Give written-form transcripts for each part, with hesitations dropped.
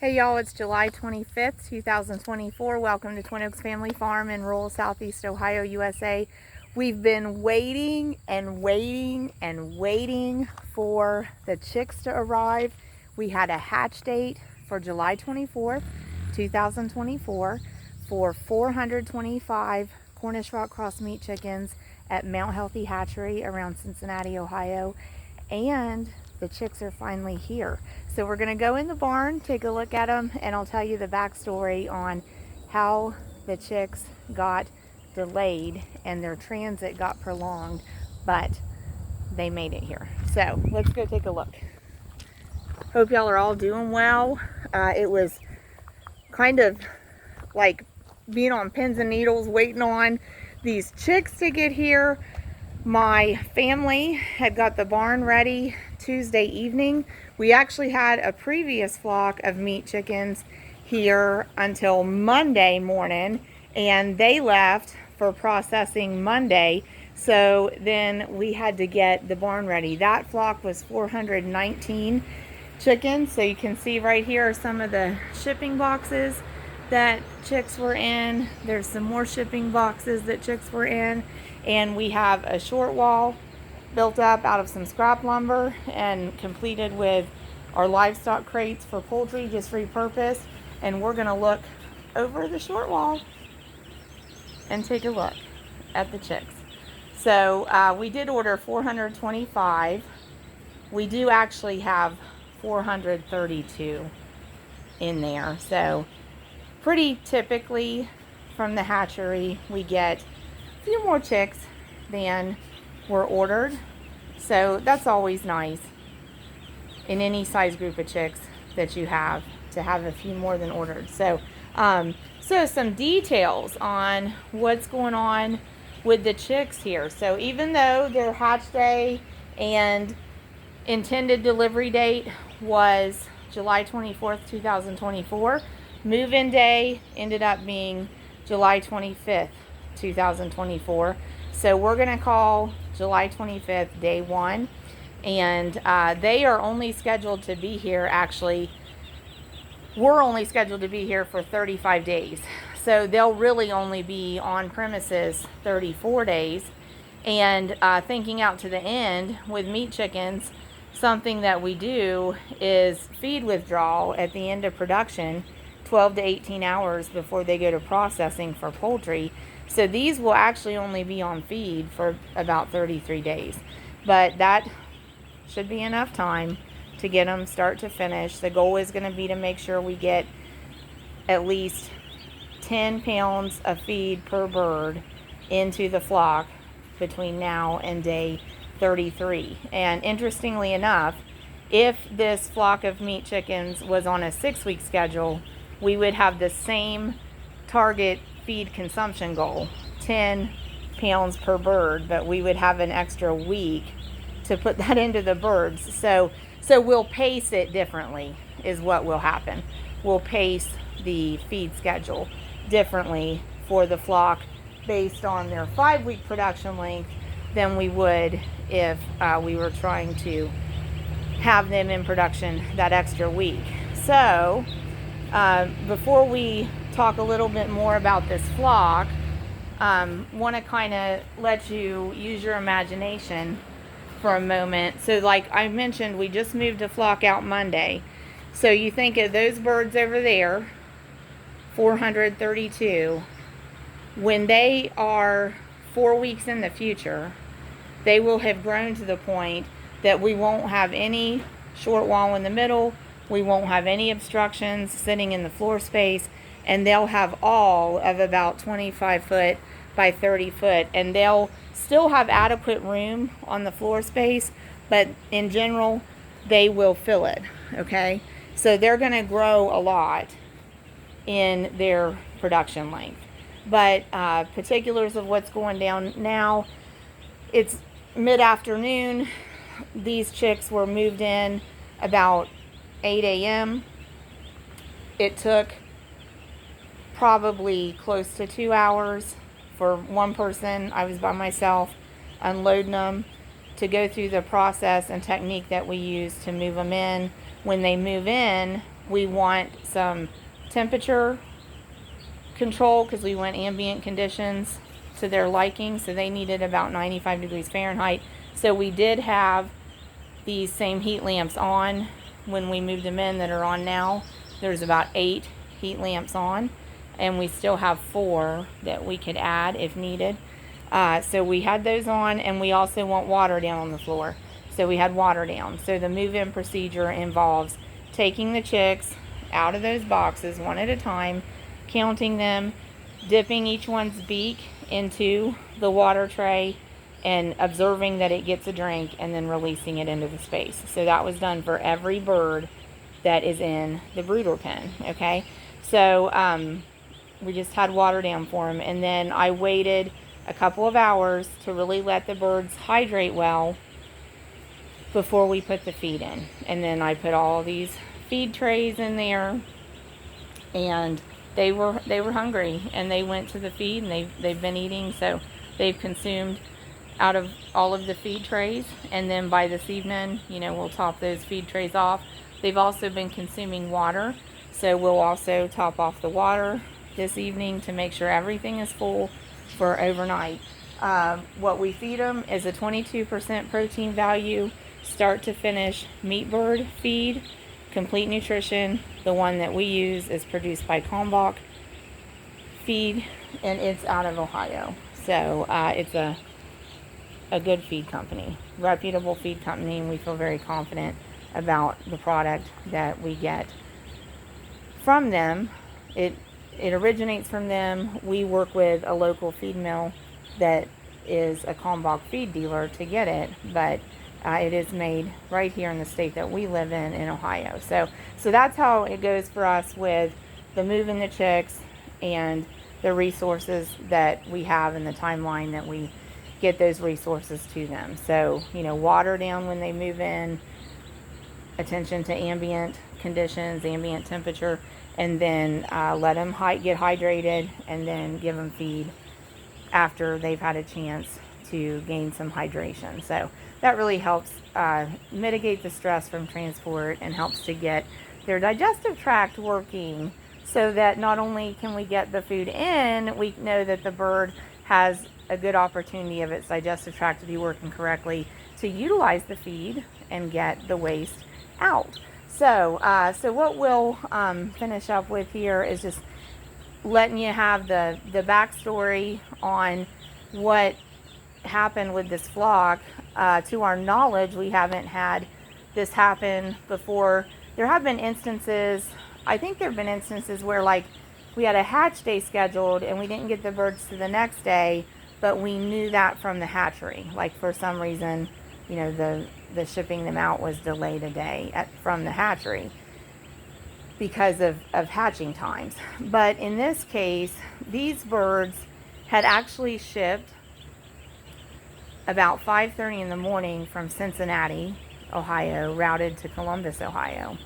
Hey y'all, it's July 25th, 2024. Welcome to Twin Oaks Family Farm in rural southeast Ohio, USA. We've been waiting and waiting and waiting for the chicks to arrive. We had a hatch date for July 24th, 2024 for 425 Cornish rock cross meat chickens at Mount Healthy Hatchery around Cincinnati, Ohio. And the chicks are finally here. So we're gonna go in the barn, take a look at them, and I'll tell you the backstory on how the chicks got delayed and their transit got prolonged, but they made it here. So let's go take a look. Hope y'all are all doing well. It was kind of like being on pins and needles waiting on these chicks to get here. My family had got the barn ready Tuesday evening. We actually had a previous flock of meat chickens here until Monday morning, and they left for processing Monday. So then we had to get the barn ready. That flock was 419 chickens. So you can see right here are some of the shipping boxes that chicks were in. There's some more shipping boxes that chicks were in. And we have a short wall built up out of some scrap lumber and completed with our livestock crates for poultry, just repurposed. And we're gonna look over the short wall and take a look at the chicks. So we did order 425. We do actually have 432 in there. So pretty typically from the hatchery, we get a few more chicks than were ordered. So that's always nice in any size group of chicks that you have to have a few more than ordered. So some details on what's going on with the chicks here. So even though their hatch day and intended delivery date was July 24th, 2024, move-in day ended up being July 25th, 2024. So we're going to call July 25th day one. And they are only scheduled to be here, actually, we're only scheduled to be here for 35 days. So they'll really only be on premises 34 days. And thinking out to the end with meat chickens, something that we do is feed withdrawal at the end of production, 12 to 18 hours before they go to processing for poultry. So these will actually only be on feed for about 33 days. But that should be enough time to get them start to finish. The goal is going to be to make sure we get at least 10 pounds of feed per bird into the flock between now and day 33. And interestingly enough, if this flock of meat chickens was on a 6-week schedule, we would have the same target feed consumption goal, 10 pounds per bird, but we would have an extra week to put that into the birds. So we'll pace it differently is what will happen. We'll pace the feed schedule differently for the flock based on their 5-week production length than we would if we were trying to have them in production that extra week. So before we talk a little bit more about this flock, want to kind of let you use your imagination for a moment. So like I mentioned, we just moved a flock out Monday. So you think of those birds over there, 432, when they are 4 weeks in the future, they will have grown to the point that we won't have any short wall in the middle, we won't have any obstructions sitting in the floor space, and they'll have all of about 25 foot by 30 foot, and they'll still have adequate room on the floor space, but in general they will fill it. Okay, so they're going to grow a lot in their production length. But particulars of what's going down now, it's mid-afternoon. These chicks were moved in about 8 a.m. It took probably close to 2 hours for one person. I was by myself unloading them to go through the process and technique that we use to move them in. When they move in, We want some temperature control because we want ambient conditions to their liking. So they needed about 95 degrees Fahrenheit. So we did have these same heat lamps on when we moved them in that are on now. There's about 8 heat lamps on, and we still have 4 that we could add if needed. So we had those on, and we also want water down on the floor. So we had water down. So the move-in procedure involves taking the chicks out of those boxes one at a time, counting them, dipping each one's beak into the water tray, and observing that it gets a drink, and then releasing it into the space. So that was done for every bird that is in the brooder pen, okay? So we just had water down for them, and then I waited a couple of hours to really let the birds hydrate well before we put the feed in. And then I put all these feed trays in there, and they were hungry, and they went to the feed, and they've been eating. So they've consumed out of all of the feed trays, and then by this evening, we'll top those feed trays off. They've also been consuming water, so we'll also top off the water this evening to make sure everything is full for overnight. What we feed them is a 22% protein value, start to finish meat bird feed, complete nutrition. The one that we use is produced by Kalmbach Feed, and it's out of Ohio. So it's a good feed company, reputable feed company, and we feel very confident about the product that we get from them. It originates from them. We work with a local feed mill that is a Kalmbach feed dealer to get it, but it is made right here in the state that we live in Ohio. So that's how it goes for us with the moving the chicks and the resources that we have in the timeline that we get those resources to them. So, water down when they move in, attention to ambient conditions, ambient temperature, and then let them get hydrated, and then give them feed after they've had a chance to gain some hydration. So that really helps mitigate the stress from transport, and helps to get their digestive tract working, so that not only can we get the food in, we know that the bird has a good opportunity of its digestive tract to be working correctly to utilize the feed and get the waste out. So what we'll finish up with here is just letting you have the backstory on what happened with this flock. To our knowledge, we haven't had this happen before. There have been instances, I think there have been instances where we had a hatch day scheduled and we didn't get the birds to the next day, but we knew that from the hatchery. For some reason, the shipping them out was delayed a day from the hatchery because of hatching times. But in this case, these birds had actually shipped about 5:30 in the morning from Cincinnati, Ohio, routed to Columbus, Ohio.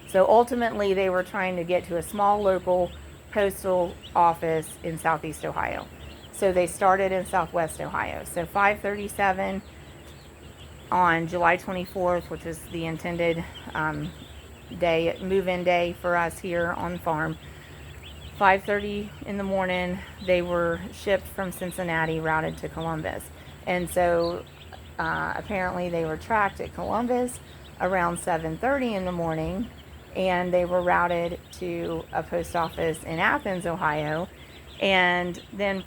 So ultimately, they were trying to get to a small local postal office in Southeast Ohio. So they started in Southwest Ohio. So 5:37 on July 24th, which is the intended move-in day for us here on the farm. 5:30 in the morning, they were shipped from Cincinnati, routed to Columbus. And so apparently they were tracked at Columbus around 7:30 in the morning, and they were routed to a post office in Athens, Ohio. And then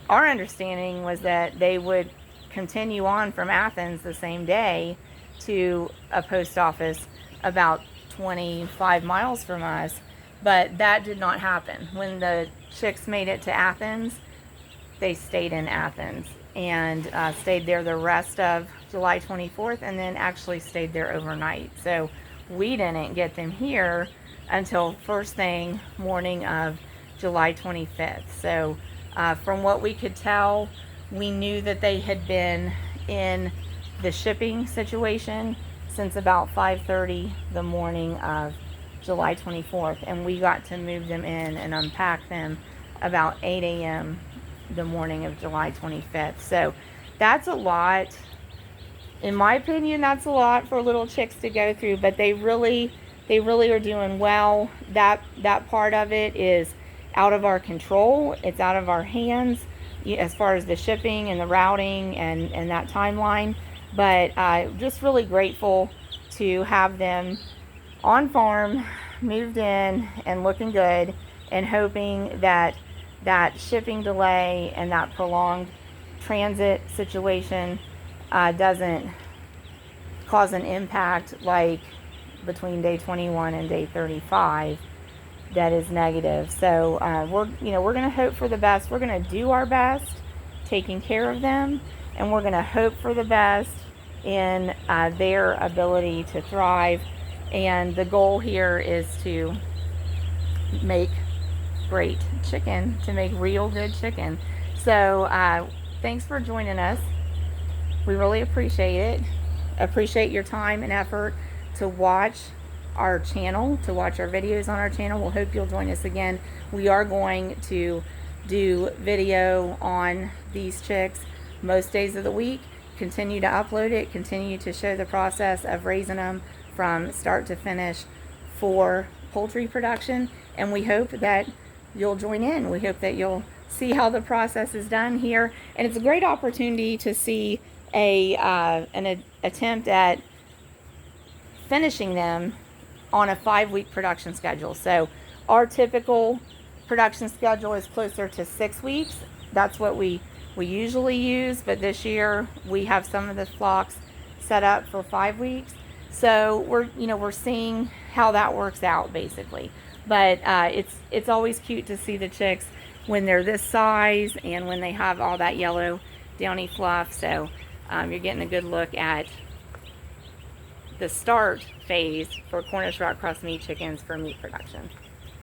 our understanding was that they would continue on from Athens the same day to a post office about 25 miles from us, but that did not happen. When the chicks made it to Athens, they stayed in Athens and stayed there the rest of July 24th, and then actually stayed there overnight. So we didn't get them here until first thing morning of July 25th. So from what we could tell, we knew that they had been in the shipping situation since about 5:30 the morning of July 24th, and we got to move them in and unpack them about 8 a.m. the morning of July 25th. So that's a lot. In my opinion, that's a lot for little chicks to go through, but they They really are doing well. That part of it is out of our control. It's out of our hands as far as the shipping and the routing and that timeline. But just really grateful to have them on farm, moved in and looking good, and hoping that that shipping delay and that prolonged transit situation doesn't cause an impact like between day 21 and day 35 that is negative. So we're going to hope for the best. We're going to do our best taking care of them, and we're going to hope for the best in their ability to thrive. And the goal here is to make great chicken, to make real good chicken. So thanks for joining us. We really appreciate it. Appreciate your time and effort to watch our channel, to watch our videos on our channel. We'll hope you'll join us again. We are going to do video on these chicks most days of the week. Continue to upload it, continue to show the process of raising them from start to finish for poultry production, and we hope that you'll join in. We hope that you'll see how the process is done here, and it's a great opportunity to see an attempt at finishing them on a 5-week production schedule. So our typical production schedule is closer to 6 weeks. That's what we usually use, but this year we have some of the flocks set up for 5 weeks. So we're seeing how that works out basically. But it's always cute to see the chicks when they're this size and when they have all that yellow downy fluff. So you're getting a good look at the start phase for Cornish rock cross meat chickens for meat production.